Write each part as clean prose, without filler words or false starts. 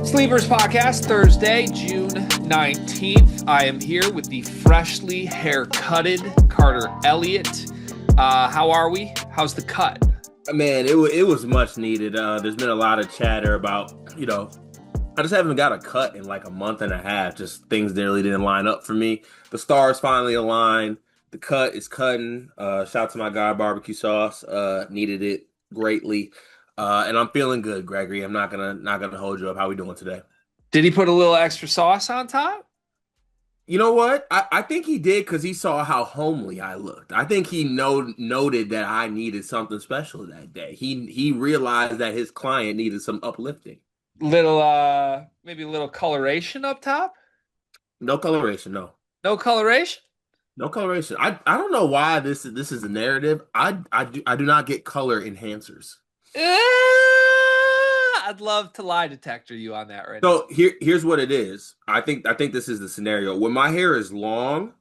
Sleepers Podcast, Thursday, June 19th. I am here with the freshly haircutted Carter Elliott. How are we? How's the cut? Man, it was much needed. There's been a lot of chatter about, I just haven't got a cut in like a month and a half. Just things really didn't line up for me. The stars finally aligned. The cut is cutting. Shout out to my guy, barbecue sauce. Needed it greatly. And I'm feeling good, Gregory. I'm not gonna hold you up. How we doing today? Did he put a little extra sauce on top? You know what? I think he did because he saw how homely I looked. I think he noted that I needed something special that day. He realized that his client needed some uplifting. Maybe a little coloration up top? No coloration, no. No coloration? No coloration. I don't know why this is a narrative. I do not get color enhancers. I'd love to lie detector you on that right now. So here's what it is. I think this is the scenario. When my hair is long,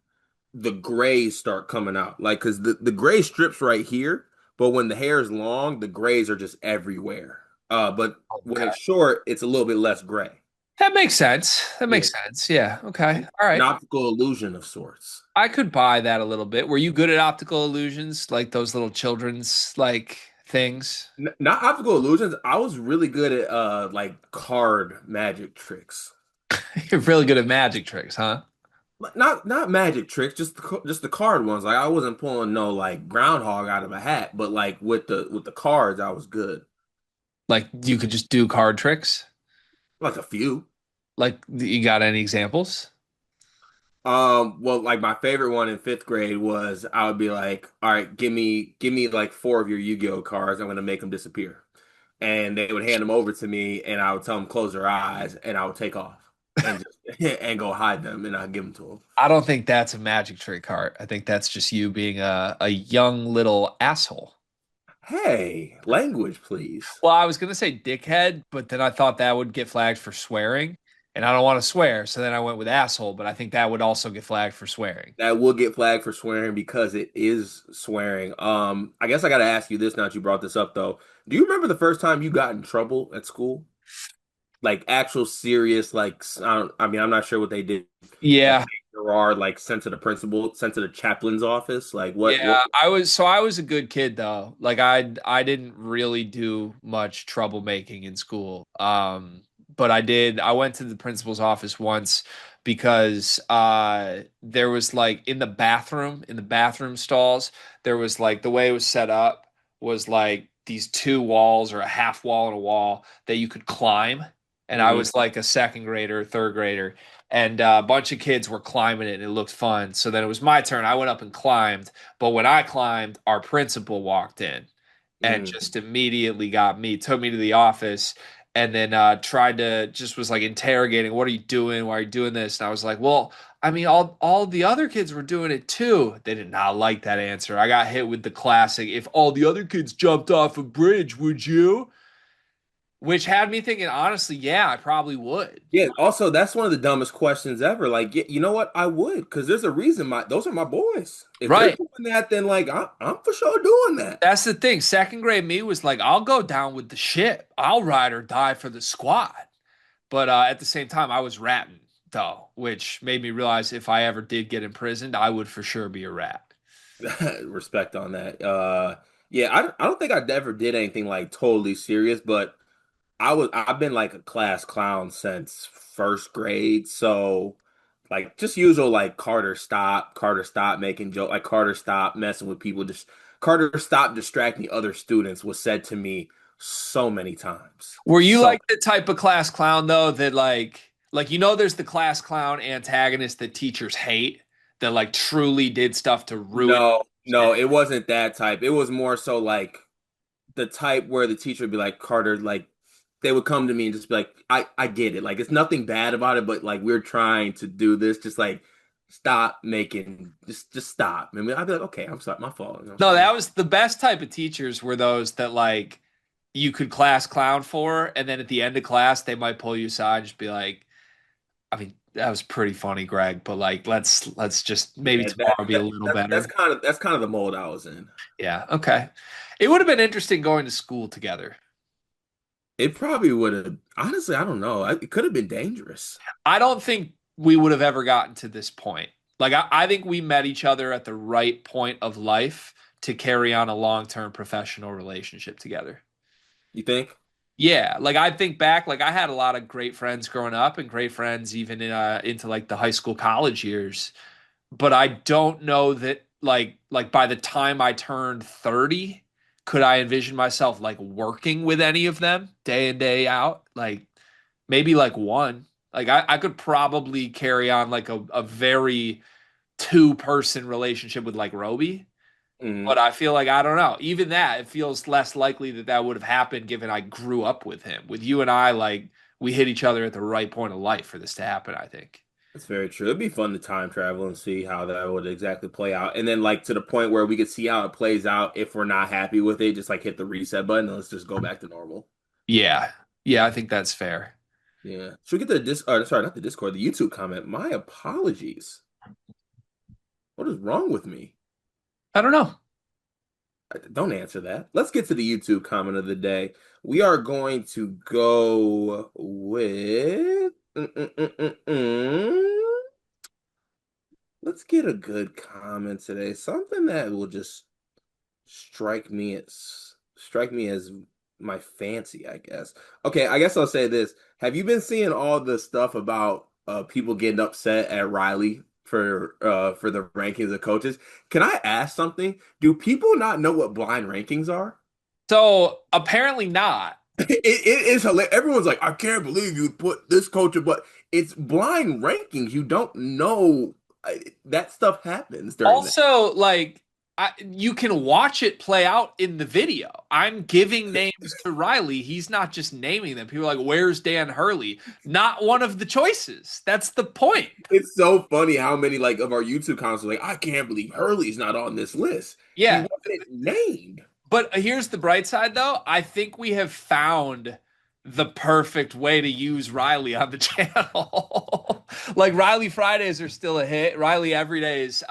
the grays start coming out. Like because the gray strips right here, but when the hair is long, the grays are just everywhere. But when Okay. it's short, it's a little bit less gray. That makes sense. That Yeah. makes sense. Yeah. Okay. All An right. optical illusion of sorts. I could buy that a little bit. Were you good at optical illusions, like those little children's like things? Not optical illusions. I was really good at like card magic tricks. You're really good at magic tricks, huh? Not magic tricks, just the card ones. Like I wasn't pulling no like groundhog out of a hat, but like with the cards, I was good. Like you could just do card tricks. Like a few. Like you got any examples? Well, like my favorite one in fifth grade was I would be like, all right, give me like four of your Yu-Gi-Oh cards. I'm gonna make them disappear, and they would hand them over to me, and I would tell them close their eyes, and I would take off and just and go hide them, and I'd give them to them. I don't think that's a magic trick card. I think that's just you being a young little asshole. Hey, language, please. Well, I was gonna say dickhead, but then I thought that would get flagged for swearing, and I don't want to swear, so then I went with asshole, but I think that would also get flagged for swearing. That will get flagged for swearing because it is swearing. I guess I gotta ask you this now that you brought this up though. Do you remember the first time you got in trouble at school? Like actual serious, like I mean, I'm not sure what they did. Like Yeah, Gerard, like sent to the principal, sent to the chaplain's office. Like what yeah, I was a good kid though. Like I didn't really do much troublemaking in school. But I went to the principal's office once because there was like in the bathroom stalls, there was like the way it was set up was like these two walls or a half wall and a wall that you could climb. And I Mhm. was like a second grader, third grader, and a bunch of kids were climbing it and it looked fun. So then it was my turn. I went up and climbed. But when I climbed, our principal walked in and Mm. just immediately got me, took me to the office, and then tried to just was like interrogating, what are you doing? Why are you doing this? And I was like, well, I mean, all the other kids were doing it too. They did not like that answer. I got hit with the classic, if all the other kids jumped off a bridge, would you? Which had me thinking, honestly, yeah, I probably would. Yeah. Also, that's one of the dumbest questions ever. Like, you know what? I would, because there's a reason. Those are my boys. If they're Right. doing that, then like I'm for sure doing that. That's the thing. Second grade me was like, I'll go down with the ship. I'll ride or die for the squad. But at the same time, I was ratting, though, which made me realize if I ever did get imprisoned, I would for sure be a rat. Respect on that. Yeah, I don't think I ever did anything like totally serious, but I've been like a class clown since first grade. So like just usual like Carter stop making joke, like Carter stop messing with people, just Carter stop distracting other students was said to me so many times. Were you So like the type of class clown, though, that there's the class clown antagonist that teachers hate that like truly did stuff to ruin. no, it wasn't that type. It was more so like the type where the teacher would be like, Carter, like they would come to me and just be like, I get it. Like it's nothing bad about it, but like we're trying to do this. Just like stop making just stop. I mean, I'd be like, okay, I'm sorry, my fault. You know, No, sorry. that was the best type of teachers were those that like you could class clown for, and then at the end of class they might pull you aside and just be like, I mean, That was pretty funny, Greg. But like, let's just maybe Yeah, that, tomorrow be a that little that's better. that's kind of the mold I was in. Yeah. Okay. It would have been interesting going to school together. It probably would have. Honestly, I don't know. It could have been dangerous. I don't think we would have ever gotten to this point. Like, I think we met each other at the right point of life to carry on a long-term professional relationship together. You think? Yeah, like I think back, like I had a lot of great friends growing up and great friends even into like the high school college years. But I don't know that like by the time I turned 30, could I envision myself like working with any of them day in, day out? Like maybe like one. Like I could probably carry on like a very two-person relationship with like Roby. But Mhm. I feel like I don't know. Even that, it feels less likely that that would have happened given I grew up with him. With you and I, like we hit each other at the right point of life for this to happen, I think. That's very true. It'd be fun to time travel and see how that would exactly play out. And then like to the point where we could see how it plays out if we're not happy with it, just like hit the reset button and let's just go back to normal. Yeah. Yeah, I think that's fair. Yeah. Should we get the sorry, not the Discord, the YouTube comment. My apologies. What is wrong with me? I don't know. Don't answer that. Let's get to the YouTube comment of the day. We are going to go with let's get a good comment today. Something that will just strike me as my fancy, I guess. Okay, I guess I'll say this. Have you been seeing all the stuff about people getting upset at Riley for the rankings of coaches? Can I ask something? Do people not know what blind rankings are? So apparently not. It is hilarious. Everyone's like, I can't believe you put this coach, but it's blind rankings. You don't know that stuff happens during that. Also, like you can watch it play out in the video. I'm giving names to Riley. He's not just naming them. People are like, "Where's Dan Hurley?" Not one of the choices. That's the point. It's so funny how many like of our YouTube comments are like, I can't believe Hurley's not on this list. He Yeah, wasn't named. but here's the bright side, though. I think we have found the perfect way to use Riley on the channel. Like Riley Fridays are still a hit. Riley Everydays.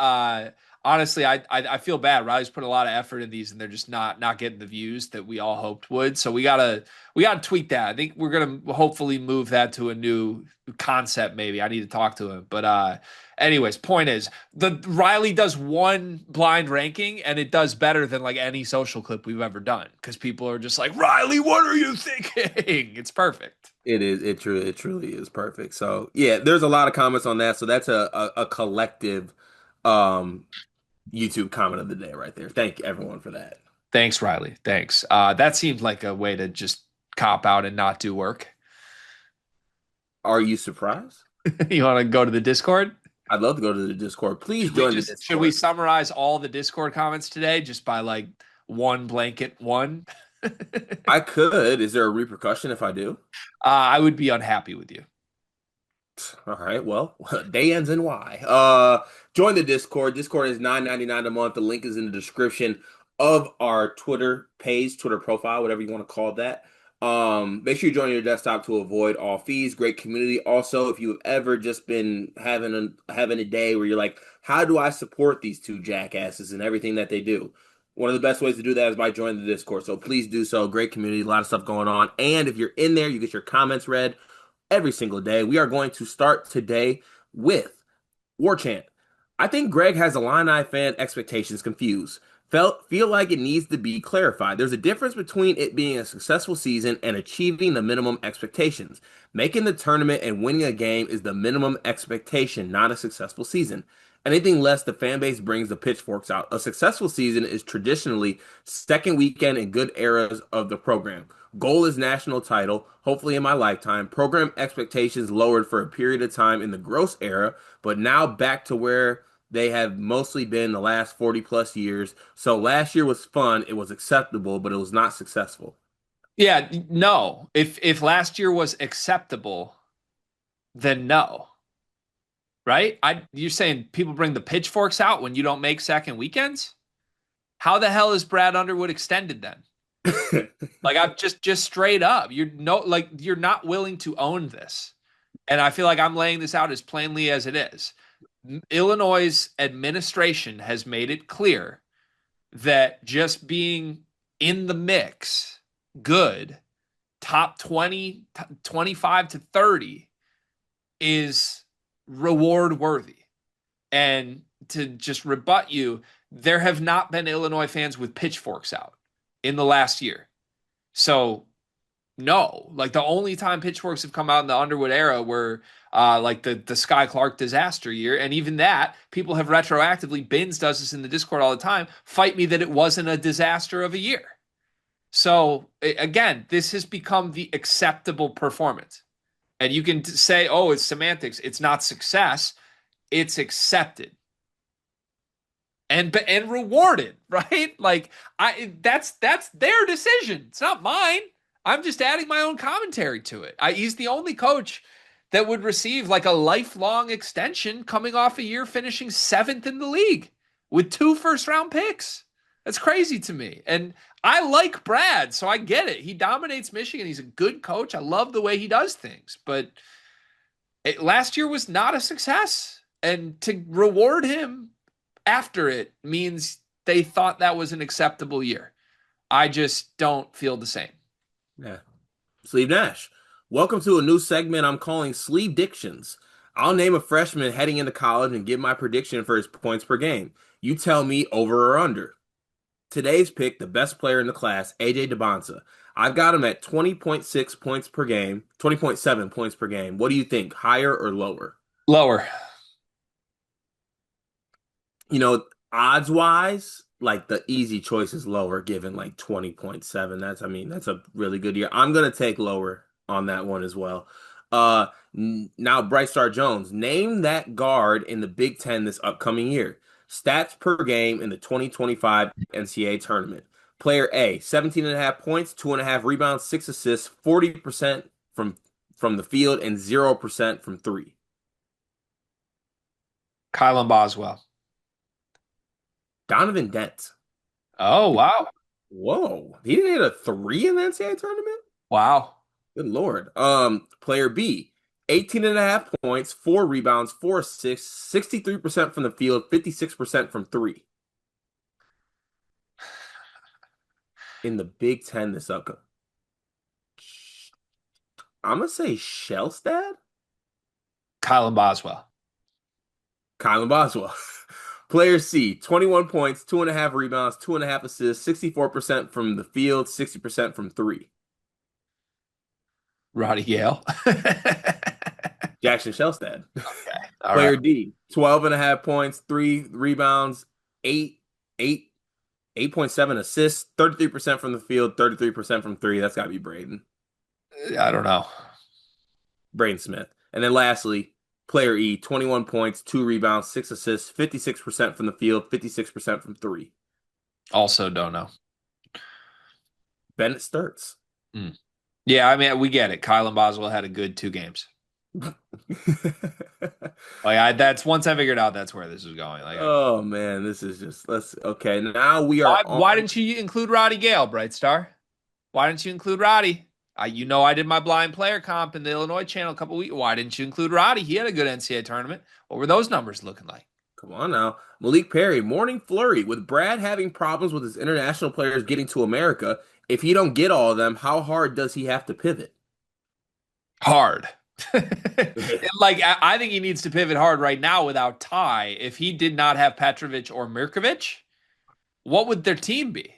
Honestly, I feel bad. Riley's put a lot of effort in these, and they're just not getting the views that we all hoped would. So we gotta tweak that. I think we're gonna hopefully move that to a new concept. Maybe I need to talk to him. But anyways, point is the Riley does one blind ranking and it does better than like any social clip we've ever done because people are just like, Riley, what are you thinking? It's perfect. It truly is perfect. So yeah, there's a lot of comments on that. So that's a collective um YouTube comment of the day right there. Thank everyone for that. Thanks, Riley. Thanks. That seems like a way to just cop out and not do work. Are you surprised? You want to go to the Discord? I'd love to go to the Discord. Please Should we join the just should we Discord. summarize all the Discord comments today just by like one blanket one? I could. Is there a repercussion if I do? I would be unhappy with you. All right, well, day ends in Y. Join the Discord. Discord is $9.99 a month. The link is in the description of our Twitter page, Twitter profile, whatever you want to call that. Make sure you join your desktop to avoid all fees. Great community. Also, if you've ever just been having a day where you're like, how do I support these two jackasses and everything that they do? One of the best ways to do that is by joining the Discord. So please do so. Great community, a lot of stuff going on. And if you're in there, you get your comments read every single day. We are going to start today with War Chant. I think Greg has Illini fan expectations confused. Feel like it needs to be clarified. There's a difference between it being a successful season and achieving the minimum expectations. Making the tournament and winning a game is the minimum expectation, not a successful season. Anything less, the fan base brings the pitchforks out. A successful season is traditionally second weekend in good eras of the program. Goal is national title, hopefully in my lifetime. Program expectations lowered for a period of time in the gross era, but now back to where they have mostly been the last 40 plus years. So last year was fun, it was acceptable, but it was not successful. Yeah, no. If last year was acceptable, then no. Right? You're saying people bring the pitchforks out when you don't make second weekends? How the hell is Brad Underwood extended then? Like I'm just straight up. You're no like you're not willing to own this. And I feel like I'm laying this out as plainly as it is. Illinois' administration has made it clear that just being in the mix, good, top 20, 25 to 30 is reward worthy. And to just rebut you, there have not been Illinois fans with pitchforks out in the last year. So no, like the only time pitchforks have come out in the Underwood era were like the Sky Clark disaster year, and even that people have retroactively. Bins does this in the Discord all the time. Fight me that it wasn't a disaster of a year. So again, this has become the acceptable performance, and you can say, "Oh, it's semantics. It's not success. It's accepted." And rewarded, right? Like that's their decision. It's not mine. I'm just adding my own commentary to it. He's the only coach that would receive like a lifelong extension coming off a year finishing seventh in the league with 2 first-round picks. That's crazy to me. And I like Brad, so I get it. He dominates Michigan. He's a good coach. I love the way he does things, but last year was not a success. And to reward him after it means they thought that was an acceptable year. I just don't feel the same. Yeah. Sleeve Nash. Welcome to a new segment I'm calling Sleeve Dictions. I'll name a freshman heading into college and give my prediction for his points per game. You tell me over or under. Today's pick, the best player in the class, AJ DeBonsa. I've got him at 20.6 points per game, 20.7 points per game. What do you think, higher or lower? Lower. You know, odds wise, like the easy choice is lower, given like 20.7. That's a really good year. I'm gonna take lower on that one as well. Now Bright Star Jones, name that guard in the Big Ten this upcoming year. Stats per game in the 2025 NCAA tournament. Player A, 17 and a half points, 2.5 rebounds, 6 assists, 40% from the field, and 0% from three. Kylan Boswell. Donovan Dent. Oh, wow. Whoa, he didn't hit a three in the NCAA tournament? Wow. Good Lord. Player B, 18 and a half points, 4 rebounds, 4 assists, 63% from the field, 56% from three in the Big Ten this upcoming. I'm gonna say Shellstad? Kylan Boswell. Kylan Boswell. Player C, 21 points, 2.5 rebounds, 2.5 assists, 64% from the field, 60% from three. Roddy Gale. Jackson Shellstad. Okay. All right. Player D, 12 and a half points, 3 rebounds, 8.7 assists, 33% from the field, 33% from three. That's gotta be I don't know. Braden Smith. And then lastly, player E, 21 points, 2 rebounds, 6 assists, 56% from the field, 56% from three. Also don't know. Bennett Sturts. Mm. Yeah, I mean, we get it. Kylan Boswell had a good 2 games. That's once I figured out that's where this is going. Oh man, this is just let's okay. Now we are why on. didn't you include Roddy Gale, Bright Star? Why didn't you include Roddy? I did my blind player comp in the Illinois channel a couple weeks. Why didn't you include Roddy? He had a good NCAA tournament. What were those numbers looking like? Come on now. Malik Perry, morning flurry. With Brad having problems with his international players getting to America, if he don't get all of them, how hard does he have to pivot? Hard. I think he needs to pivot hard right now without Ty. If he did not have Petrovic or Mirkovic, what would their team be?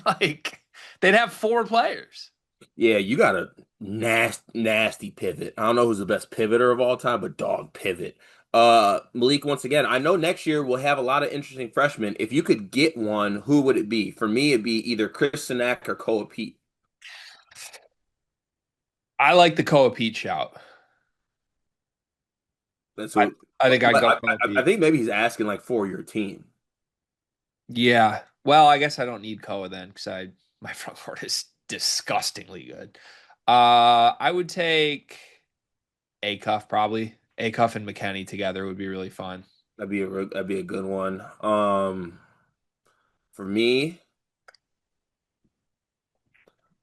Like they'd have 4 players. Yeah, you got a nasty pivot. I don't know who's the best pivoter of all time, but dog pivot. Malik, once again, I know next year we'll have a lot of interesting freshmen. If you could get one, who would it be? For me, it'd be either Chris Sinak or Koa Pete. I like the Koa Pete shout. That's I, what, I think I'd but go Koa I Pete. think maybe he's asking like for your team. Yeah. Well, I guess I don't need Koa then because my front court is disgustingly good. I would take Acuff probably. Acuff and McKennie together would be really fun. That'd be a good one. For me,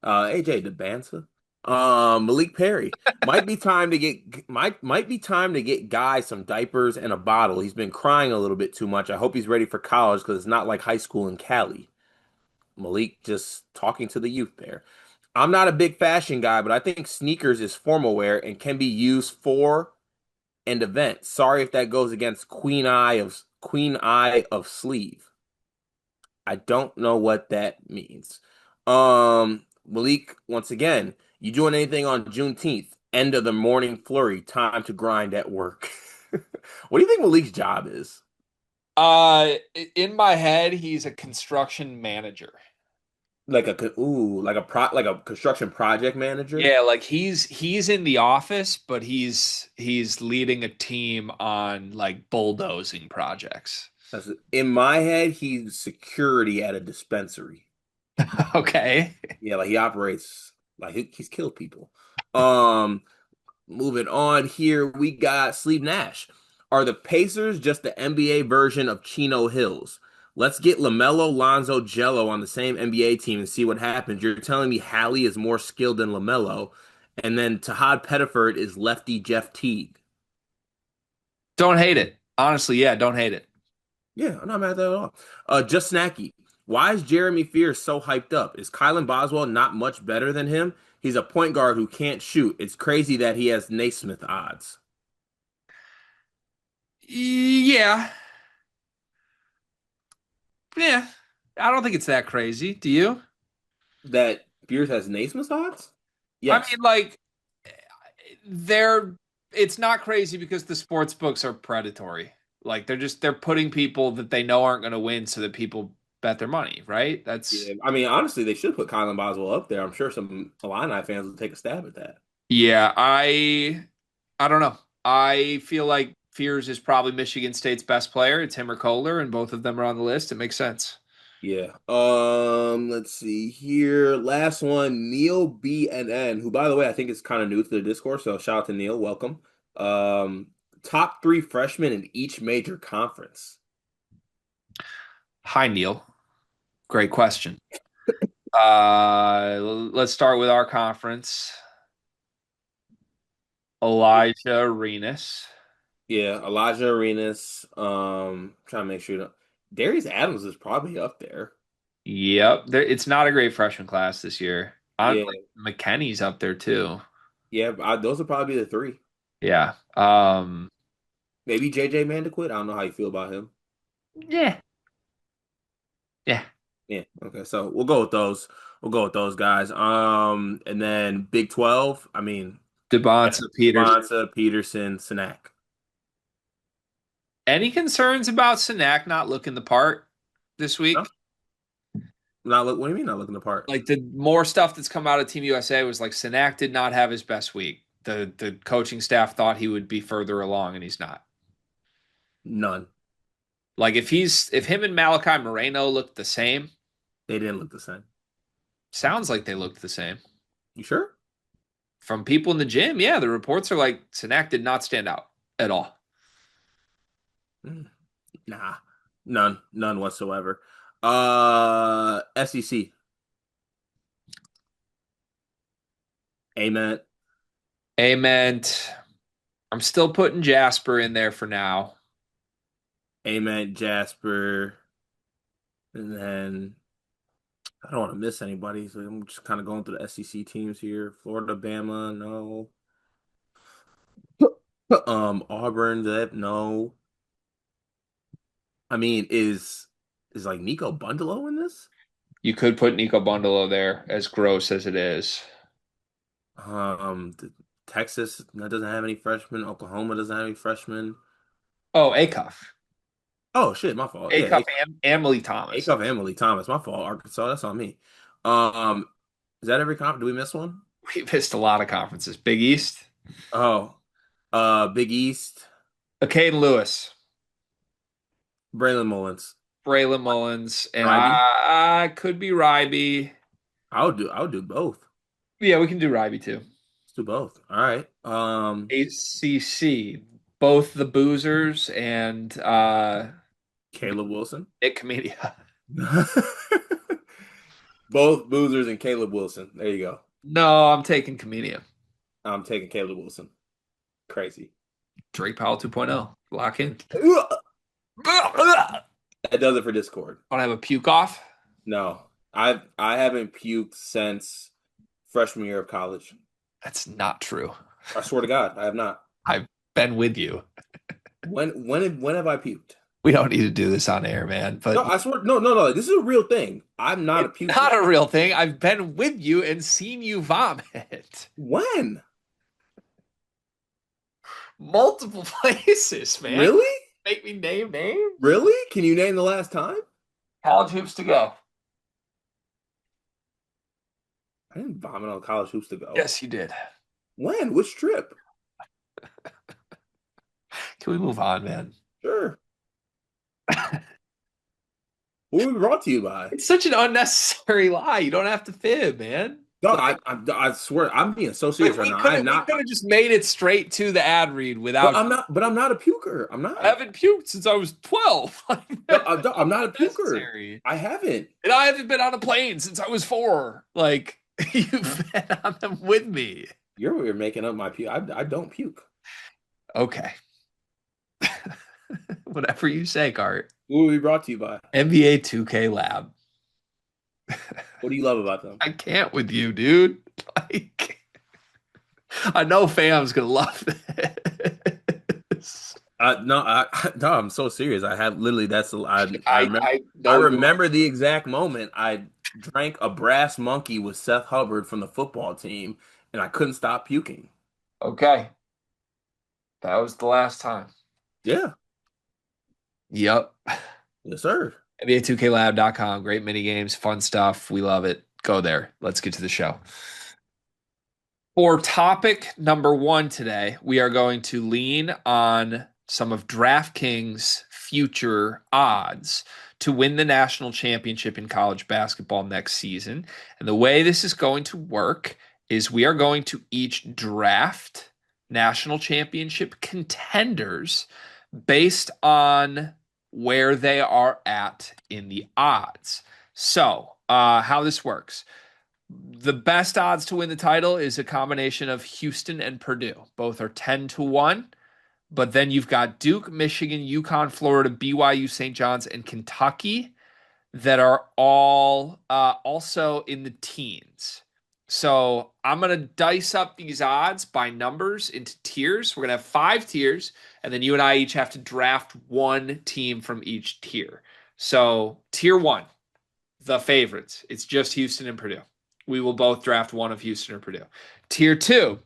AJ DeBansa. Malik Perry. Might be time to get Guy some diapers and a bottle. He's been crying a little bit too much. I hope he's ready for college because it's not like high school in Cali. Malik just talking to the youth there. I'm not a big fashion guy, but I think sneakers is formal wear and can be used for an event. Sorry if that goes against Queen Eye of Sleeve. I don't know what that means. Malik, once again, you doing anything on Juneteenth? End of the morning flurry, time to grind at work. What do you think Malik's job is? In my head, he's a construction manager. Like a construction project manager? Yeah, like he's in the office, but he's leading a team on like bulldozing projects. In my head, he's security at a dispensary. Okay. Yeah, like he operates like he's killed people. Um, Moving on here, we got Steve Nash. Are the Pacers just the NBA version of Chino Hills? Let's get LaMelo, Lonzo, Jello on the same NBA team and see what happens. You're telling me Hallie is more skilled than LaMelo, and then Tahad Pettiford is lefty Jeff Teague. Don't hate it. Honestly, yeah, don't hate it. Yeah, I'm not mad at that at all. Just Snacky. Why is Jeremy Fears so hyped up? Is Kylan Boswell not much better than him? He's a point guard who can't shoot. It's crazy that he has Naismith odds. Yeah. Yeah. I don't think it's that crazy. Do you? That Fears has Naismith odds? I Yes. mean, like they're it's not crazy because the sports books are predatory. Like they're putting people that they know aren't going to win so that people bet their money, right? That's Yeah. I mean, honestly, they should put Kylan Boswell up there. I'm sure some Illini fans will take a stab at that. yeah, I don't know. I feel like Fears is probably Michigan State's best player. It's him or Kohler, and both of them are on the list. It makes sense. Yeah. Let's see here. Last one, Neil BNN, who by the way, I think is kind of new to the Discord, so shout out to Neil, welcome. Um, Top three freshmen in each major conference. Hi, Neil. Great question. Let's start with our conference. Elijah Arenas. Yeah, Elijah Arenas. Trying to make sure Darius Adams is probably up there. Yep, it's not a great freshman class this year. Yeah, Like McKenney's up there too. yeah, those would probably be the three. Yeah. Maybe JJ Mandaquit. I don't know how you feel about him. Yeah. Yeah. Yeah, okay, so we'll go with those. We'll go with those guys. And then Big 12. I mean, yeah, Devonta Peters. Devonta, Peterson, Sanak. Any concerns about Sanak not looking the part this No, week? not look. What do you mean not looking the part? Like the more stuff that's come out of Team USA was like Sanak did not have his best week. The coaching staff thought he would be further along and he's not. None. Like if him and Malachi Moreno looked the same, They didn't look the same. sounds like they looked the same. You sure? From people in the gym, yeah, the reports are like Sanak did not stand out at all. Mm, nah, none whatsoever. SEC. Amen. Amen. I'm still putting Jasper in there for now. Amen. Jasper. And then I don't want to miss anybody, so I'm just kind of going through the SEC teams here. Florida, Bama, no. Auburn, that no. I mean, is like Nico Bundalo in this? You could put Nico Bundalo there, as gross as it is. Texas that doesn't have any freshmen. Oklahoma doesn't have any freshmen. Oh, Acuff. Oh shit, my fault. Yeah, Acuff and Emily Thomas. Acuff and Emily Thomas, my fault. Arkansas, that's on me. Um, is that every comp? Do we miss one? We missed a lot of conferences. Big East. Oh, Big East, Caden Lewis, Braylon Mullins, Braylon Mullins, and Ryby. I could be Ryby. I would do both. Yeah, we can do Ryby too. Let's do both. All right. ACC, both the Boozers and Caleb Wilson. Nick Camedia. Both Boozers and Caleb Wilson. There you go. No, I'm taking comedian. I'm taking Caleb Wilson. Crazy. Drake Powell 2.0. Lock in. Ugh. Want That does it for Discord. to have a puke off? No, I haven't puked since freshman year of college. That's not true. I swear to God, I have not. I've been with you. When have I puked? We don't need to do this on air, man. No, But I swear, no. This is a real thing. I'm not a it's not puker. a real thing. I've been with you and seen you vomit When? multiple places, man. Really? Make me name names. Really? Can you name the last time? College hoops to go. I didn't vomit on college hoops to go. Yes, you did. When? Which trip? Can we move on, man? Sure. What were we brought to you by? It's such an unnecessary lie. You don't have to fib, man. No, Like, I swear I'm being so serious like right now. I am we not. could have just made it straight to the ad read But without. I'm not. But I'm not a puker. I'm I not. haven't puked since I was 12. No, That's I'm not a puker. unnecessary. I haven't. And I haven't been on a plane since I was 4. Like, you've been on them with me. You're making up my puke. I don't puke. Okay. Whatever you say, Cart. What were we brought to you by? NBA 2K Lab. What do you love about them? I can't with you, dude. Like, I know fam's gonna love this. No, no, I'm so serious. I have literally. I remember. I I know you are. remember the exact moment I drank a brass monkey with Seth Hubbard from the football team, and I couldn't stop puking. Okay. That was the last time. Yeah, Yep. yes, sir. NBA2KLab.com. Great mini games, fun stuff. We love it. Go there. Let's get to the show. For topic number 1 today, we are going to lean on some of DraftKings' future odds to win the national championship in college basketball next season. And the way this is going to work is we are going to each draft national championship contenders based on where they are at in the odds. So, how this works. The best odds to win the title is a combination of Houston and Purdue. Both are 10 to 1, but then you've got Duke, Michigan, UConn, Florida, BYU, St. John's, and Kentucky that are all also in the teens. So I'm going to dice up these odds by numbers into tiers. We're going to have 5 tiers, and then you and I each have to draft one team from each tier. So tier 1, the favorites. It's just Houston and Purdue. We will both draft one of Houston or Purdue. Tier 2,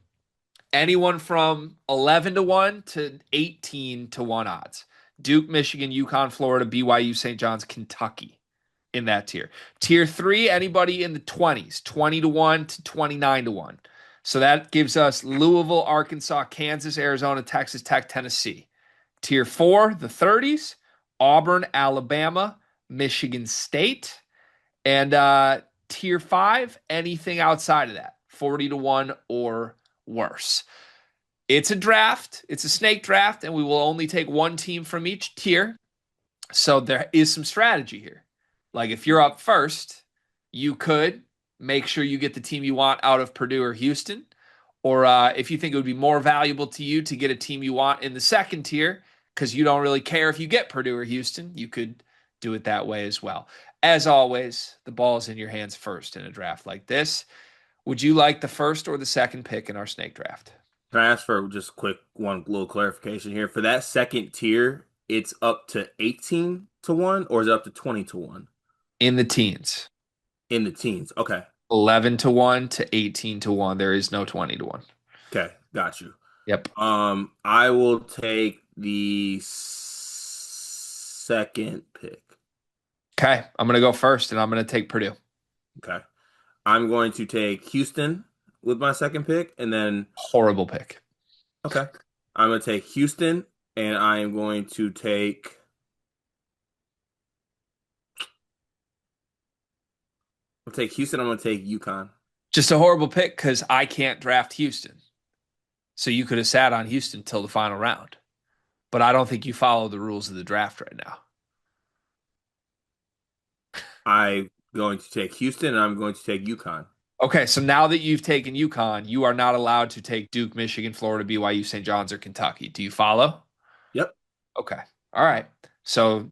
anyone from 11 to 1 to 18 to 1 odds. Duke, Michigan, UConn, Florida, BYU, St. John's, Kentucky in that tier. Tier 3, anybody in the 20s, 20 to 1 to 29 to 1. So that gives us Louisville, Arkansas, Kansas, Arizona, Texas Tech, Tennessee. Tier 4, the 30s, Auburn, Alabama, Michigan State. And tier 5, anything outside of that, 40 to 1 or worse. It's a draft, it's a snake draft, and we will only take one team from each tier. So there is some strategy here. Like if you're up first, you could make sure you get the team you want out of Purdue or Houston. Or if you think it would be more valuable to you to get a team you want in the second tier, because you don't really care if you get Purdue or Houston, you could do it that way as well. As always, the ball is in your hands first in a draft like this. Would you like the first or the second pick in our snake draft? Can I ask for just quick one little clarification here? For that second tier, it's up to 18 to 1, or is it up to 20 to 1 In the teens, in the teens? Okay. 11 to 1 to 18 to 1. There is no 20 to 1. Okay, got you. Yep. I will take the second pick. Okay. I'm going to go first and I'm going to take Purdue. Okay. I'm going to take Houston with my second pick, and then Horrible pick. okay. I'm going to take Houston, and I am going to take. I'll take Houston. I'm going to take UConn. Just a horrible pick because I can't draft Houston. So you could have sat on Houston till the final round. But I don't think you follow the rules of the draft right now. I'm going to take Houston, and I'm going to take UConn. Okay, so now that you've taken UConn, you are not allowed to take Duke, Michigan, Florida, BYU, St. John's, or Kentucky. Do you follow? Yep. Okay. All right. So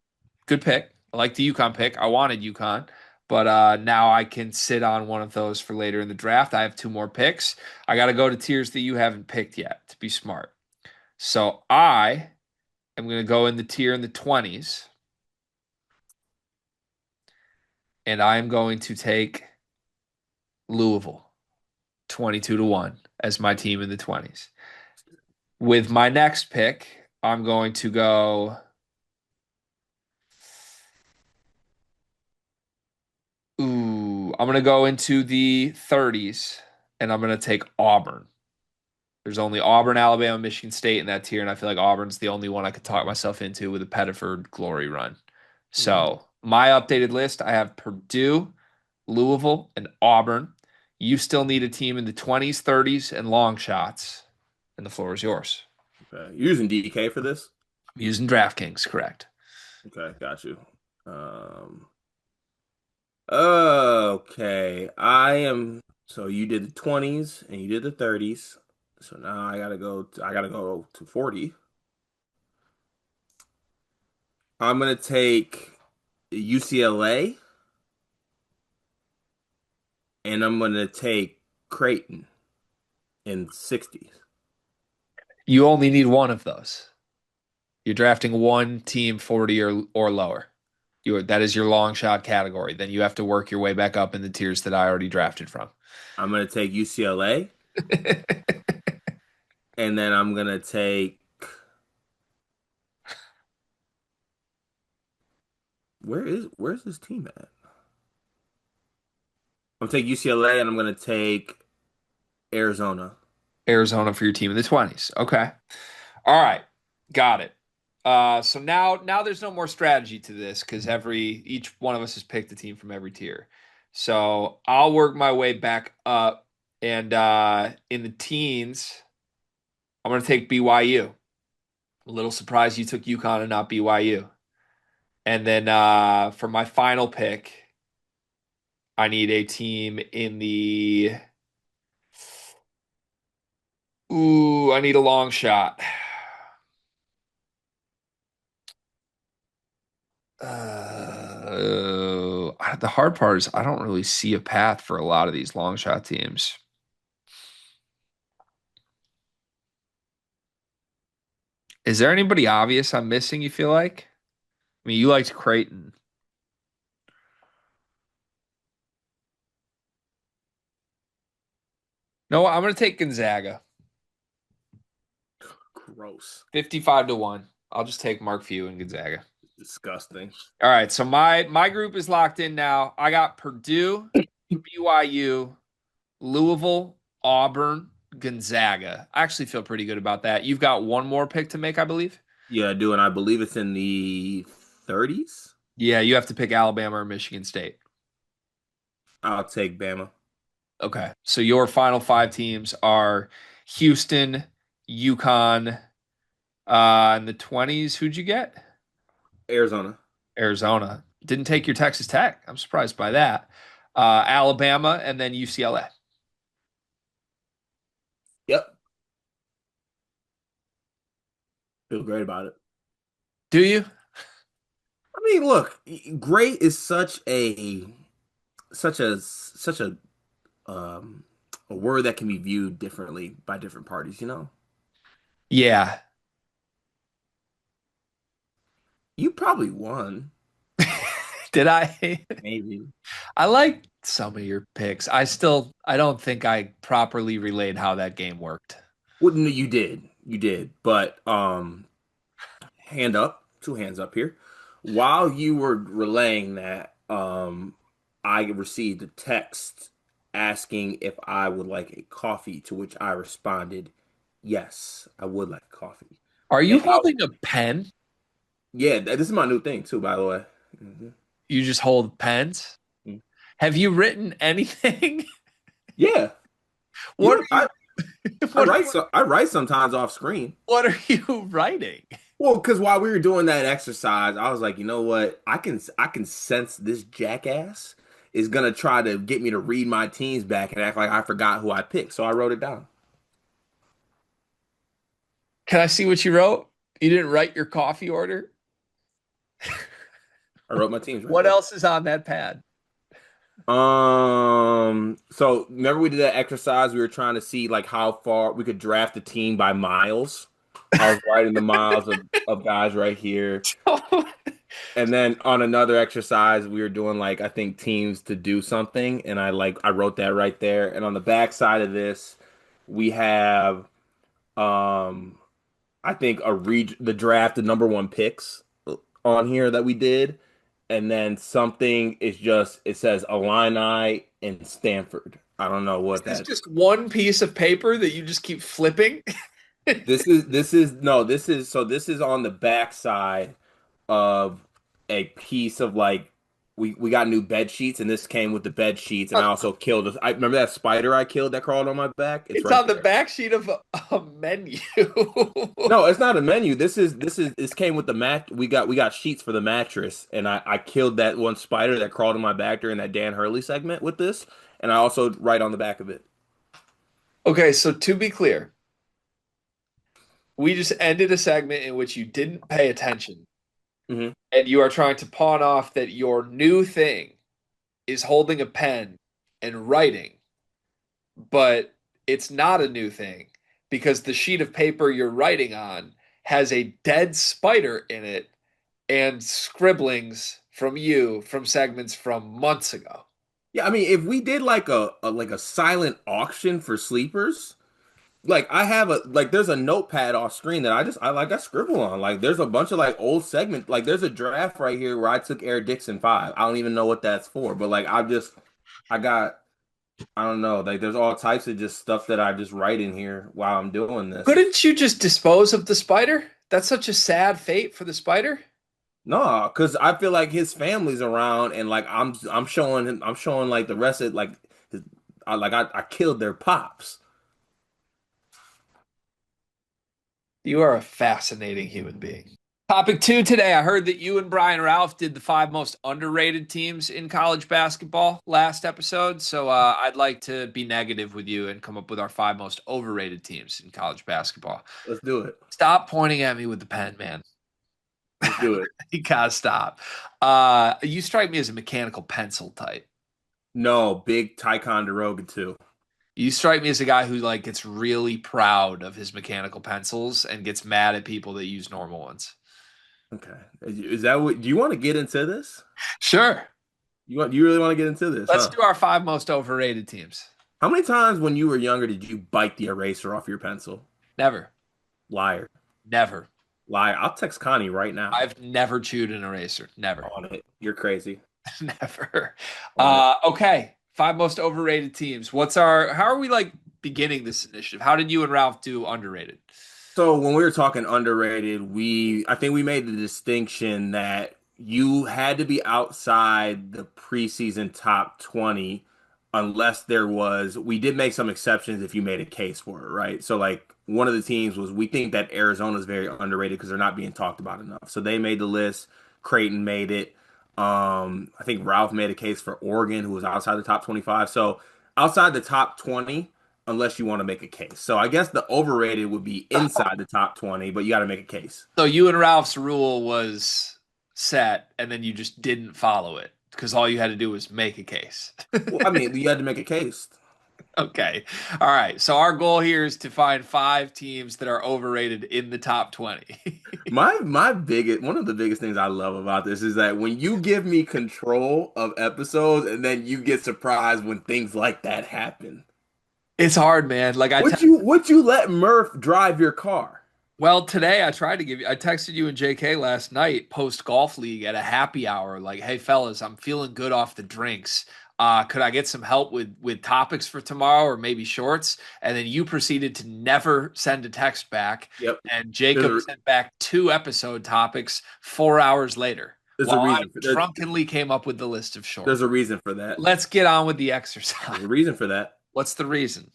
good pick. I like the UConn pick. I wanted UConn, but now I can sit on one of those for later in the draft. I have two more picks. I got to go to tiers that you haven't picked yet to be smart. So I am going to go in the tier in the 20s, and I am going to take Louisville 22 to 1 as my team in the 20s. With my next pick, I'm going to go. Ooh, I'm gonna go into the 30s and I'm gonna take Auburn. There's only Auburn, Alabama, Michigan State in that tier, and I feel like Auburn's the only one I could talk myself into with a Pettiford glory run. Mhm. So my updated list, I have Purdue, Louisville, and Auburn. You still need a team in the 20s, 30s, and long shots, and the floor is yours. Okay. You're using DK for this? I'm using DraftKings, correct? Okay, got you. Um, okay. So you did the 20s and you did the 30s. So now I gotta go to 40. I'm gonna take UCLA and I'm gonna take Creighton in 60s. You only need one of those. You're drafting one team 40 or lower. That is your long shot category. Then you have to work your way back up in the tiers that I already drafted from. I'm gonna take UCLA and then I'm gonna take where's this team at? I'm gonna take UCLA and I'm gonna take Arizona. Arizona for your team in the 20s. Okay. All right. Got it. So now there's no more strategy to this because each one of us has picked a team from every tier. So I'll work my way back up and in the teens, I'm gonna take BYU. A little surprised you took UConn and not BYU. And then for my final pick, I need a team in the. Ooh, I need a long shot. The hard part is I don't really see a path for a lot of these long shot teams. Is there anybody obvious I'm missing, you feel like? I mean, you liked Creighton. No, I'm going to take Gonzaga. Gross. 55 to 1. I'll just take Mark Few and Gonzaga. Disgusting. All right, so my group is locked in now. I got Purdue, BYU, Louisville, Auburn, Gonzaga. I actually feel pretty good about that. You've got one more pick to make, I believe. Yeah, I do, and I believe it's in the 30s. Yeah, you have to pick Alabama or Michigan State. I'll take Bama. Okay. So your final five teams are Houston, UConn, in the 20s. Who'd you get? Arizona. Arizona. Didn't take your Texas Tech. I'm surprised by that. Alabama and then UCLA. Yep. Feel great about it. Do you? I mean, look, great is such um a word that can be viewed differently by different parties, you know? Yeah. You probably won, Did I? maybe. I like some of your picks. I don't think I properly relayed how that game worked. Well, no, you did. You did. But hand up, two hands up here. While you were relaying that, I received a text asking if I would like a coffee, to which I responded, yes, I would like coffee. Are you And holding a pen? yeah, this is my new thing too, by the way. You just hold pens? Mhm. Have you written anything? Yeah, What are you I what are write you so I write sometimes off screen. what are you writing? Well, because while we were doing that exercise, I was like, you know what? I can sense this jackass is gonna try to get me to read my teams back and act like I forgot who I picked. So I wrote it down. Can I see what you wrote? You didn't write your coffee order? I wrote my teams right What there. else is on that pad? So remember we did that exercise? We were trying to see like how far we could draft a team by miles. I was writing the miles of guys right here. And then on another exercise, we were doing like I think teams to do something, and I wrote that right there. And on the back side of this, we have um I think the draft, the number one picks on here that we did, and then something is just it says Illini and Stanford. I don't know Is what this that. just one piece of paper that you just keep flipping? This is no, this is on the back side of a piece of like we got new bed sheets and this came with the bed sheets and I also killed I remember that spider I killed that crawled on my back. It's It's right on the there. back sheet of a menu. No, it's not a menu. This came with the mat. We got sheets for the mattress, and I killed that one spider that crawled on my back during that Dan Hurley segment with this, and I also write on the back of it. Okay, so to be clear, we just ended a segment in which you didn't pay attention, Hmm. and you are trying to pawn off that your new thing is holding a pen and writing, but it's not a new thing because the sheet of paper you're writing on has a dead spider in it and scribblings from you from segments from months ago. Yeah, I mean, if we did like a silent auction for sleepers, like I have a like there's a notepad off screen that I scribble on. Like there's a bunch of like old segment. Like there's a draft right here where I took Eric Dixon 5. I don't even know what that's for, but like I got I don't know. Like there's all types of just stuff that I just write in here while I'm doing this. Couldn't you just dispose of the spider? That's such a sad fate for the spider. No, because I feel like his family's around and like I'm showing him I'm showing like the rest of like his, I killed their pops. You are a fascinating human being. Topic two today. I heard that you and Brian Ralph did the five most underrated teams in college basketball last episode. So I'd like to be negative with you and come up with our five most overrated teams in college basketball. Let's do it. Stop pointing at me with the pen, man. Let's do it. You gotta stop. You strike me as a mechanical pencil type. No, big Ticonderoga too. You strike me as a guy who like gets really proud of his mechanical pencils and gets mad at people that use normal ones. Okay. Is that what do you want to get into this? Sure. You really want to get into this, Let's huh? do our five most overrated teams. How many times when you were younger did you bite the eraser off your pencil? Never. Liar. Never. Liar. I'll text Connie right now. I've never chewed an eraser. Never. On it. You're crazy. Never. On it. Okay. Five most overrated teams. How are we like beginning this initiative? How did you and Ralph do underrated? So when we were talking underrated, I think we made the distinction that you had to be outside the preseason top 20 unless we did make some exceptions if you made a case for it, right? So like one of the teams was we think that Arizona is very underrated because they're not being talked about enough. So they made the list. Creighton made it. I think Ralph made a case for Oregon, who was outside the top 25. So outside the top 20, unless you want to make a case. So I guess the overrated would be inside the top 20, but you got to make a case. So you and Ralph's rule was set, and then you just didn't follow it because all you had to do was make a case. Well, I mean, you had to make a case. Okay. All right. So our goal here is to find five teams that are overrated in the top 20. My biggest one of the biggest things I love about this is that when you give me control of episodes and then you get surprised when things like that happen. It's hard, man. Would you let Murph drive your car? Well, today I texted you and JK last night post golf league at a happy hour, like, hey fellas, I'm feeling good off the drinks. Could I get some help with topics for tomorrow or maybe shorts? And then you proceeded to never send a text back. Yep. And There's Jacob a, sent back two episode topics 4 hours later there's a while I reason for drunkenly came up with the list of there's shorts. a reason for that. Let's get on with the There's exercise. a reason for that. What's the reason?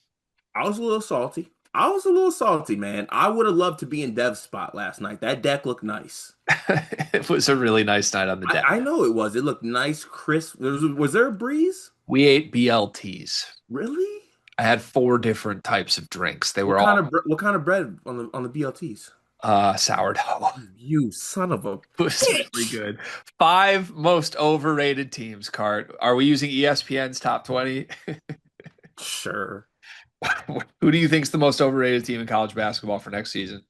I was a little salty. I was a little salty, man. I would have loved to be in Dev's spot last night. That deck looked nice. It was a really nice night on the deck. I know it was. It looked nice, crisp. Was there a breeze? We ate BLTs. Really? I had four different types of drinks. They were all What kind of bread on the BLTs? sourdough. You son of a It was really bitch. good. Five most overrated teams, Cart. Are we using ESPN's top 20? Sure. Who do you think's the most overrated team in college basketball for next season?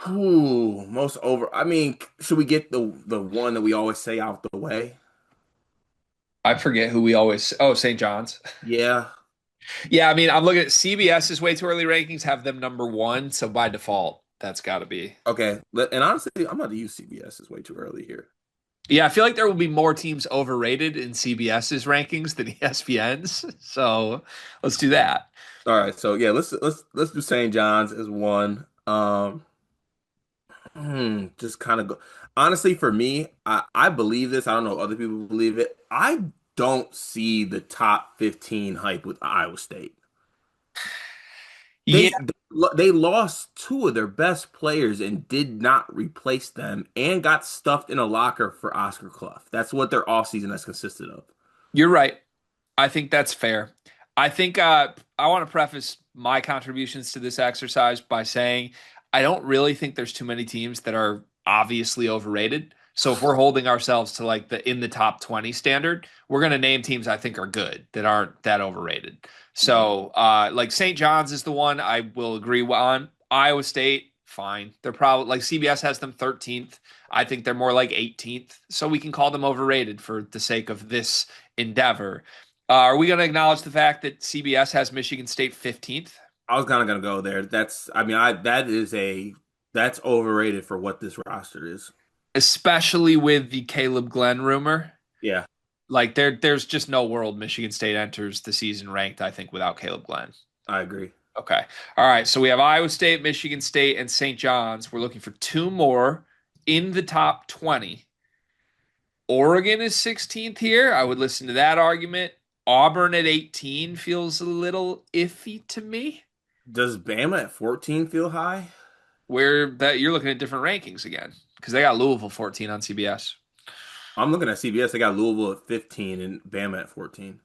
Ooh, most over. I mean, should we get the one that we always say out the way? I forget who we always. Oh, St. John's. Yeah. Yeah, I mean, I'm looking at CBS's way too early rankings have them number one, so by default, that's got to be. Okay. And honestly, I'm about to use CBS. It's way too early here. Yeah, I feel like there will be more teams overrated in CBS's rankings than ESPN's, so let's do that. All right. So yeah, let's do St. John's as one. Just kind of go. Honestly, for me, I believe this. I don't know if other people believe it. I don't see the top 15 hype with Iowa State. Yeah, They they lost two of their best players and did not replace them and got stuffed in a locker for Oscar Clough. That's what their offseason has consisted of. you're right. I think that's fair. I think I want to preface my contributions to this exercise by saying I don't really think there's too many teams that are obviously overrated. So if we're holding ourselves to like the in the top 20 standard, we're going to name teams I think are good that aren't that overrated. Mhm. So like St. John's is the one I will agree on. Iowa State, fine. They're probably like CBS has them 13th. I think they're more like 18th. So we can call them overrated for the sake of this endeavor. Are we going to acknowledge the fact that CBS has Michigan State 15th, I was kind of gonna go there. I mean, that's overrated for what this roster is. especially with the Caleb Glenn rumor? Yeah, Like there's just no world Michigan State enters the season ranked, I think, without Caleb Glenn. I agree. Okay. All right. So we have Iowa State, Michigan State, and St. John's. We're looking for two more in the top 20. Oregon is 16th here. I would listen to that argument. Auburn at 18 feels a little iffy to me. Does Bama at 14 feel high? Where that you're looking at different rankings again because they got Louisville 14 on CBS. I'm looking at CBS. They got Louisville at 15 and Bama at 14.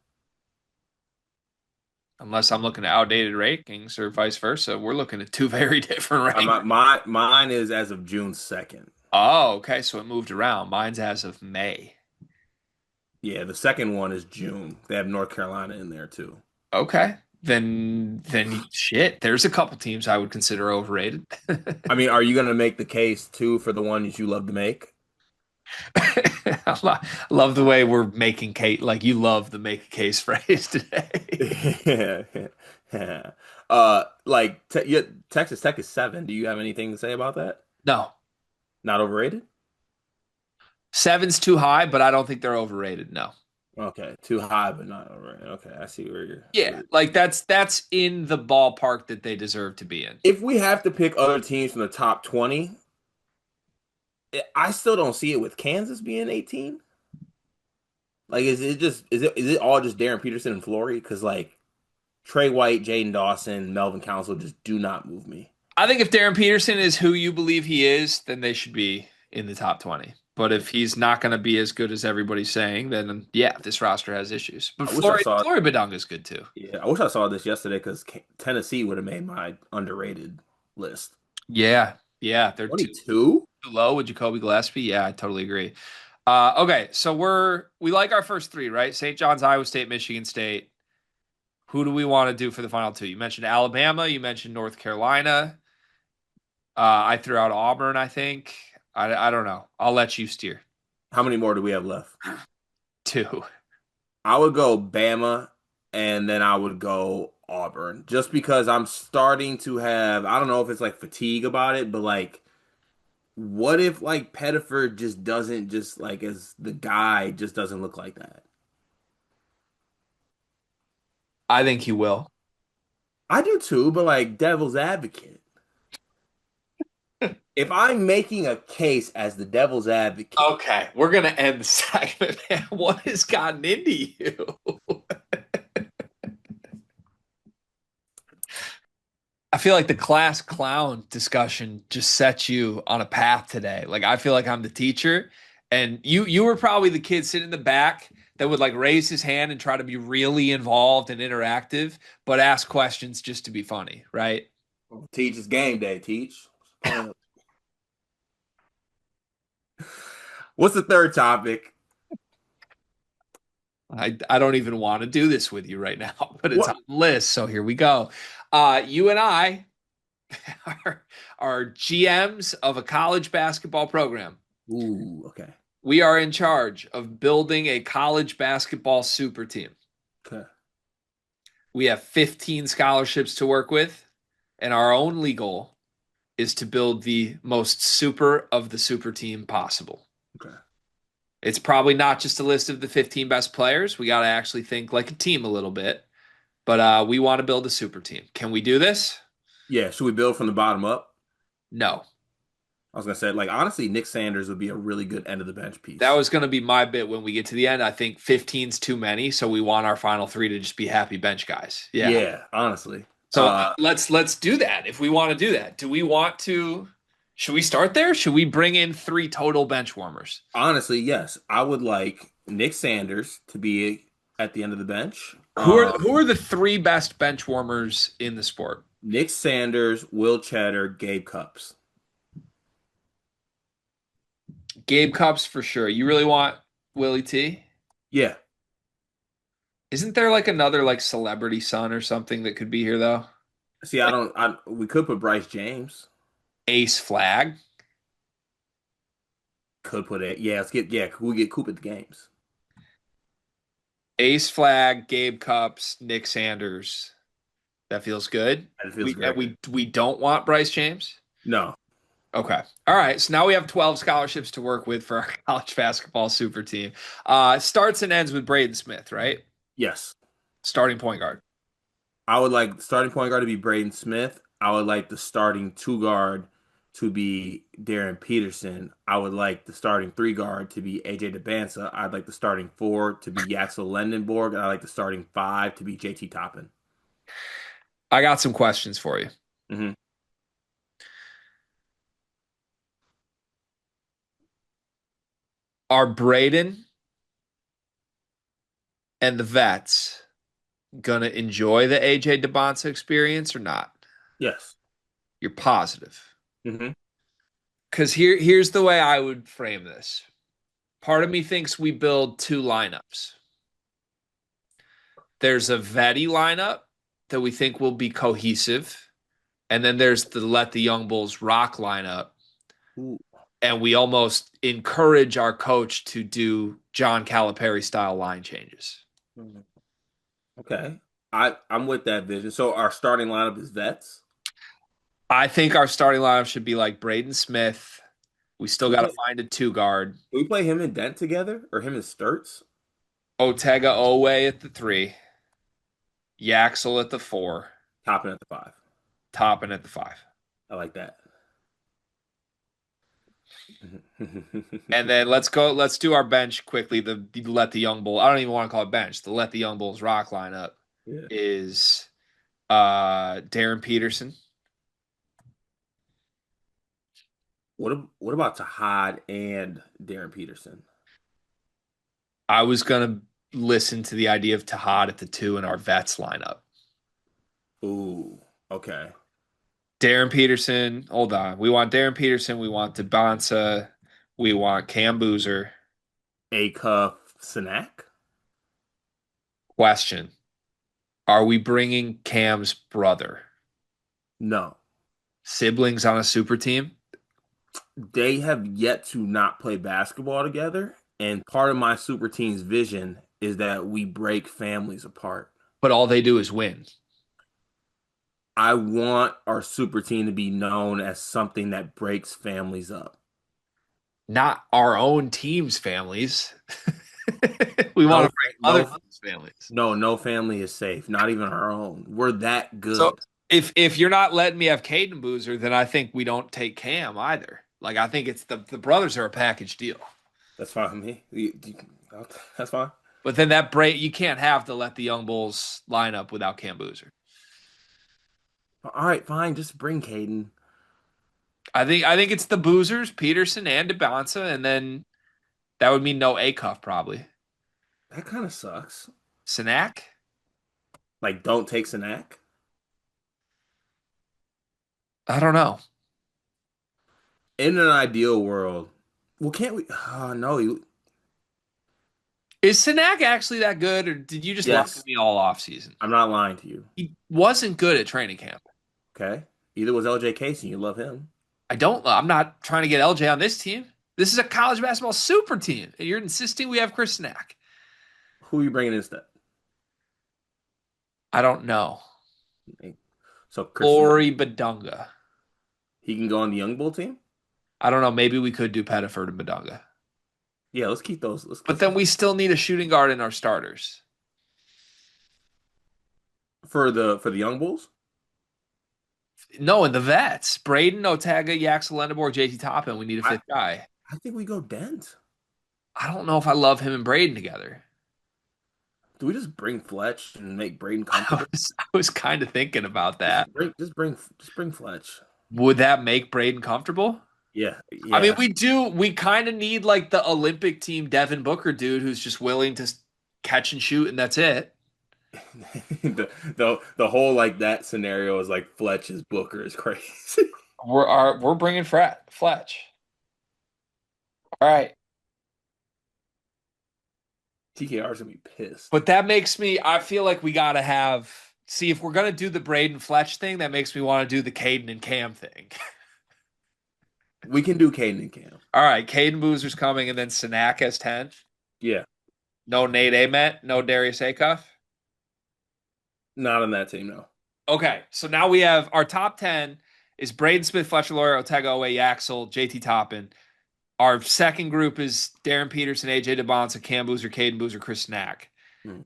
Unless I'm looking at outdated rankings or vice versa, we're looking at two very different rankings. Mine is as of June 2nd. Oh, okay. So it moved around. Mine's as of May. Yeah, the second one is June. They have North Carolina in there too. Okay. Then shit. There's a couple teams I would consider overrated. I mean, are you going to make the case too for the one that you love to make? Love the way we're making Kate like you love the make a case phrase today. Yeah. Yeah. Yeah, Texas Tech is 7. Do you have anything to say about that? No, Not overrated? seven's too high, but I don't think they're overrated. No. Okay, too high, but not overrated. Okay, I see Yeah, where like that's in the ballpark that they deserve to be in. if we have to pick other teams from the top 20, I still don't see it with Kansas being 18. Like, is it all just Darren Peterson and Flory? Because like Trey White, Jaden Dawson, Melvin Council just do not move me. I think if Darren Peterson is who you believe he is, then they should be in the top 20. But if he's not going to be as good as everybody's saying, then yeah, this roster has issues. But I wish I saw Flory Badunga is good too. Yeah, I wish I saw this yesterday because Tennessee would have made my underrated list. Yeah, yeah, they're too 22? low with Jacoby Gillespie. Yeah, I totally agree. Okay, so we like our first three, right? St. John's, Iowa State, Michigan State. Who do we want to do for the final two? You mentioned Alabama. You mentioned North Carolina. I threw out Auburn, I think. I don't know. I'll let you steer. How many more do we have left? Two. I would go Bama and then I would go Auburn just because I'm starting to have, I don't know if it's like fatigue about it, but like, what if like Pettiford just doesn't just like as the guy just doesn't look like that? I think he will. I do too, but like devil's advocate. If I'm making a case as the devil's advocate, Okay, we're gonna end the segment, man. What has gotten into you? I feel like the class clown discussion just set you on a path today. Like I feel like I'm the teacher and you were probably the kid sitting in the back that would like raise his hand and try to be really involved and interactive, but ask questions just to be funny, right? Teach is game day, teach. What's the third topic? I don't even want to do this with you right now, but it's on What? the list, so here we go. You and I are GMs of a college basketball program. Ooh, okay. We are in charge of building a college basketball super team. Okay. We have 15 scholarships to work with, and our only goal is to build the most super of the super team possible. Okay. It's probably not just a list of the 15 best players. We got to actually think like a team a little bit, but we want to build a super team. Can we do this? Yeah, should we build from the bottom up? No. I was gonna say, like, honestly, Nick Sanders would be a really good end of the bench That piece. was going to be my bit when we get to the end. I think 15's too many, so we want our final three to just be happy bench guys. Yeah. Yeah, honestly. So let's do that if we want to do that. Do we want to? Should we start there? Should we bring in three total bench warmers? Honestly, yes. I would like Nick Sanders to be at the end of the bench. Who are the three best bench warmers in the sport? Nick Sanders, Will Cheddar, Gabe Cups. Gabe Cups for sure. You really want Willie T? Yeah. Isn't there like another like celebrity son or something that could be here though? See, I Like don't I we could put Bryce James. Ace Flag, Could put it. Yeah, we get Coop at the games. Ace Flag, Gabe Cups, Nick Sanders. That feels good. That feels We and great. we don't want Bryce James. No. Okay. All right. So now we have 12 scholarships to work with for our college basketball super team. Starts and ends with Braden Smith, right? Yes. Starting point guard. I would like the starting point guard to be Braden Smith. I would like the starting two guard to be Darren Peterson. I would like the starting three guard to be AJ DeBansa. I'd like the starting four to be Yaxel Lendenborg. And I'd like the starting five to be JT Toppin. I got some questions for you. Hmm. Are Braden and the vets gonna enjoy the AJ DeBonsa experience or not? Yes. You're positive. Hmm. Because here's the way I would frame this. Part of me thinks we build two lineups. There's a Vetty lineup that we think will be cohesive, and then there's the Let the Young Bulls Rock lineup, Ooh. and we almost encourage our coach to do John Calipari style line changes. Okay. I'm with that vision. So our starting lineup is vets. I think our starting lineup should be like Braden Smith. We still Can we got to play, find a two guard. can we play him and Dent together or him and Sturts? Otega Owe at the three, Yaxel at the four, Topping at the five. Toppin at the five. I like that. And then let's go. Let's do our bench quickly. The Let the Young Bull. I don't even want to call it bench. The Let the Young Bulls Rock lineup Yeah. is Darren Peterson. What about Tahad and Darren Peterson? I was gonna listen to the idea of Tahad at the two in our vets lineup. Ooh, okay. Darren Peterson. Hold on. We want Darren Peterson. We want DeBonsa. We want Cam Boozer. A Cuff Snack? Question: are we bringing Cam's brother? No. Siblings on a super team? They have yet to not play basketball together, and part of my super team's vision is that we break families apart. But all they do is win. I want our super team to be known as something that breaks families up. Not our own team's families. We want No, to break other no, people's families. no family is safe, not even our own. We're that So good. if you're not letting me have Caden Boozer, then I think we don't take Cam either. Like I think it's the brothers are a package deal. That's fine with me. That's fine. But then that break you can't have to let the Young Bulls line up without Cam Boozer. All right, fine. Just bring Caden. I think it's the boozers, Peterson and DeBonsa, and then that would mean no Acuff probably. That kind of sucks. Sinak? Like, don't take Sanak. I don't know. In an ideal world, well, can't we? Oh, no. Is Sinak actually that good, or did you just lie to Yes, me all off season? I'm not lying to you. He wasn't good at training camp. Okay. Either was LJ Casey. You love him. I'm not trying to get LJ on this team. This is a college basketball super team. And you're insisting we have Chris Sinak. Who are you bringing instead? I don't know. So Chris, Flory Badunga. he can go on the Young Bull team. I don't know. Maybe we could do Pettiford and Badunga. Yeah, let's keep those. But Let's then keep we still need a shooting guard in our starters. for the Young Bulls. No, in the vets. Braden, Otaga, Yaxel Lendeborg, JT Toppin. We need a I fifth guy. I think we go Dent. I don't know if I love him and Braden together. Do we just bring Fletch and make Braden I comfortable? was kind of thinking about that. Just bring Fletch. Would that make Braden comfortable? Yeah, I mean, yeah. we kind of need like the Olympic team Devin Booker dude who's just willing to catch and shoot, and that's it. The whole like that scenario is like Fletch's Booker is crazy. We're bringing Fletch. All right. TKR's gonna be pissed. But that makes me, I feel like we got to have, see, if we're going to do the Braden Fletch thing, that makes me want to do the Caden and Cam thing. We can do Caden and Cam. All right. Caden Boozer's coming and then Sinak as 10. Yeah, No Nate Amet, no Darius Acuff. not on that team, no. Okay. So now we have our top 10 is Braden Smith, Fletcher Lawyer, Otega Owe, Yaxel, JT Toppin. Our second group is Darren Peterson, AJ DeBonsa, Cam Boozer, Caden Boozer, Chris Snack. Hmm.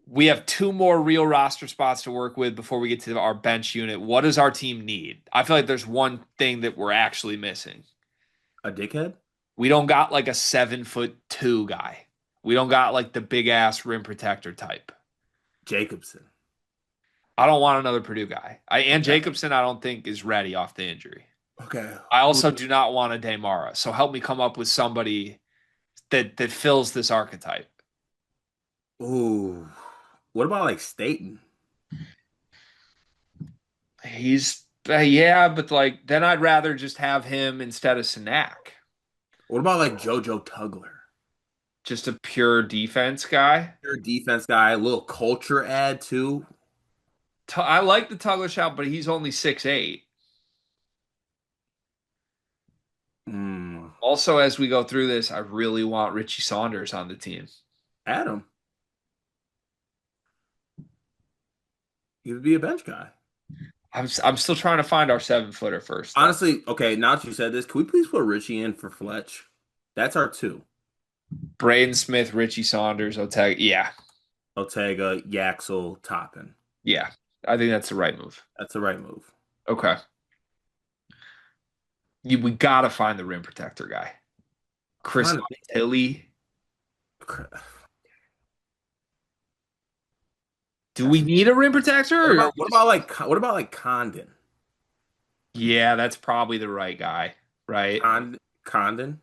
We have two more real roster spots to work with before we get to our bench unit. What does our team need? I feel like there's one thing that we're actually missing. A dickhead? We don't got like a 7'2" guy. We don't got like the big ass rim protector type. Jacobson. I don't want another Purdue guy. And Okay. Jacobson, I don't think is ready off the injury. Okay. I Who- also do not want a Damara. So help me come up with somebody that fills this archetype. Ooh. What about like Staten? Yeah, but like then I'd rather just have him instead of Sinak. What about like JoJo Tugler? Just a pure defense guy. Your defense guy, a little culture add too. I like the Tugler shout, but he's only 6'8". Hmm. Also, as we go through this, I really want Richie Saunders on the team. Adam. He would be a bench guy. I'm still trying to find our 7-footer first, though. Honestly, okay, now that you said this, can we please put Richie in for Fletch? That's our two. Braden Smith, Richie Saunders, Oteg. Yeah, Ortega, Yaxel, Toppin. yeah. I think that's the right move. That's the right move. Okay. We gotta find the rim protector guy. I'm Chris trying to Tilly. think. Do we need a rim What protector? about what about like Condon? Yeah, that's probably the right guy, right? Condon?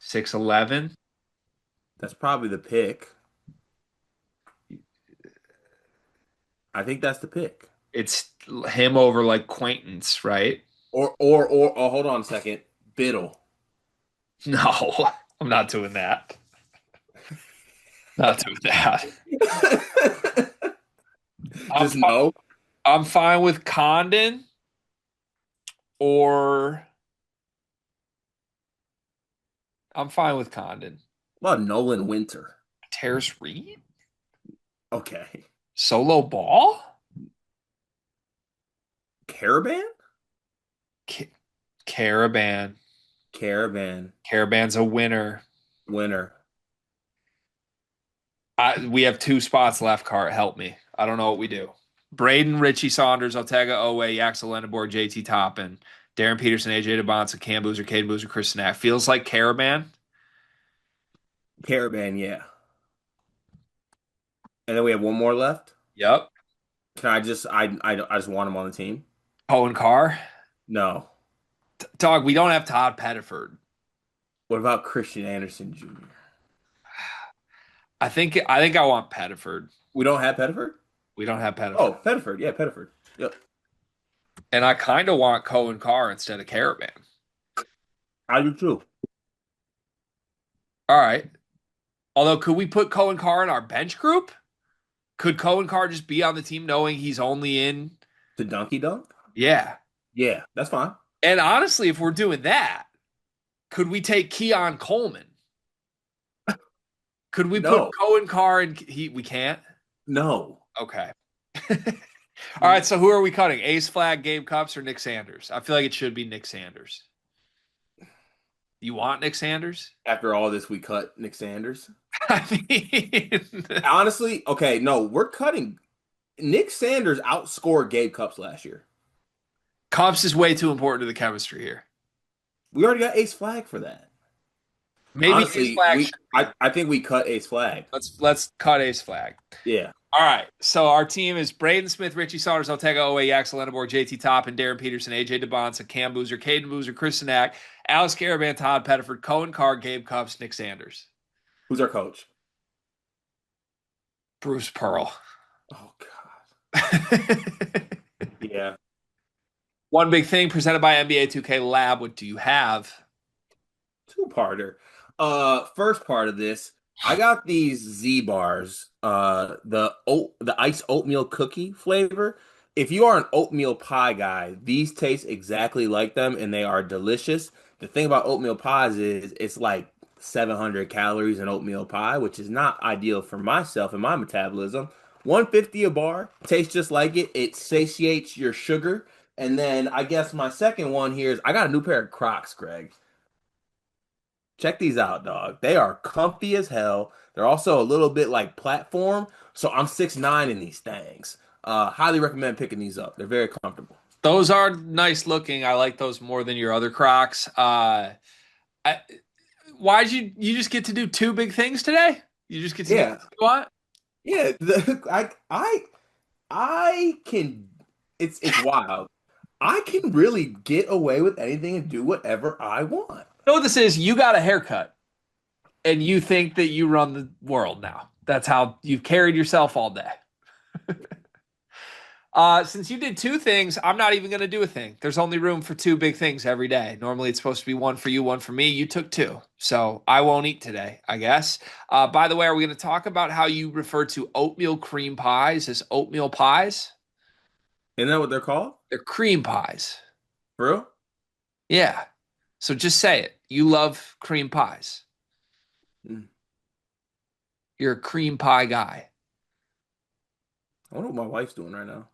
6'11". That's probably the pick. I think that's the pick. It's him over like Quaintance, right? Or oh, hold on a second. Biddle. No, I'm not doing that. Not doing that. I'm Just fi- no. I'm fine with Condon or I'm fine with Condon. What about Nolan Winter? Terrace Reed? Okay. Solo ball? Caravan? Ca- Caravan. Caravan. Caravan's a winner. Winner. We have two spots left, Cart. Help me. I don't know what we do. Braden, Richie Saunders, Otega Owe, Yaxel Lendeborg, JT Toppin, Darren Peterson, AJ DeBonsa, Cam Boozer, Caden Boozer, Chris Snack. Feels like Caravan. Caravan, yeah. And then we have one more left. Yep. Can I just want him on the team? Cohen Carr. No. Dog, we don't have Todd Pettiford. What about Christian Anderson Jr.? I think I want Pettiford. We don't have Pettiford? We don't have Pettiford. Oh, Pettiford. Yeah, Pettiford. Yep. And I kind of want Cohen Carr instead of Caravan. I do too. All right. Although, could we put Cohen Carr in our bench group? Could Cohen Carr just be on the team knowing he's only in? The Donkey Dunk? Yeah. Yeah, that's fine. And honestly, if we're doing that, could we take Keon Coleman? Could we put No. Cohen Carr and we can't? No. Okay. All right, so who are we cutting? Ace Flag, Gabe Cupps, or Nick Sanders? I feel like it should be Nick Sanders. You want Nick Sanders? After all this, we cut Nick Sanders. I mean, Honestly, okay, no, we're cutting. Nick Sanders outscored Gabe Cupps last year. Cupps is way too important to the chemistry here. We already got Ace Flag for that. Maybe Ace Honestly, Flag. we I think we cut Ace Flag. Let's cut Ace Flag. Yeah. All right. So our team is Braden Smith, Richie Saunders, Ortega, Owe, Yaxel, Lenneborg, JT Top, and Darren Peterson, AJ DeBonsa, Cam Boozer, Caden Boozer, Chris Sinak, Alex Caravan, Todd Pettiford, Cohen Carr, Gabe Cupps, Nick Sanders, Who's our coach? Bruce Pearl. Oh God. Yeah. One big thing presented by NBA 2K Lab. What do you have? Two-parter. First part of this, I got these Z bars, the iced oatmeal cookie flavor. If you are an oatmeal pie guy, these taste exactly like them and they are delicious. The thing about oatmeal pies is it's like 700 calories in oatmeal pie, which is not ideal for myself and my metabolism. 150 a bar, tastes just like it. It satiates your sugar. And then I guess my second one here is I got a new pair of Crocs, Greg. Check these out, dog. They are comfy as hell. They're also a little bit like platform. So I'm 6'9" in these things. Highly recommend picking these up. They're very comfortable. Those are nice looking. I like those more than your other Crocs. I, why'd you just get to do two big things today? You just get to do Yeah. what you want? Yeah. I can it's wild. I can really get away with anything and do whatever I want. You know what this is? You got a haircut and you think that you run the world now. That's how you've carried yourself all day. Since you did two things, I'm not even going to do a thing. There's only room for two big things every day. Normally, it's supposed to be one for you, one for me. You took two. So I won't eat today, I guess. By the way, are we going to talk about how you refer to oatmeal cream pies as oatmeal pies? Isn't that what they're called? They're cream pies. For real? Yeah. So just say it. You love cream pies. Mm. You're a cream pie guy. I wonder what my wife's doing right now.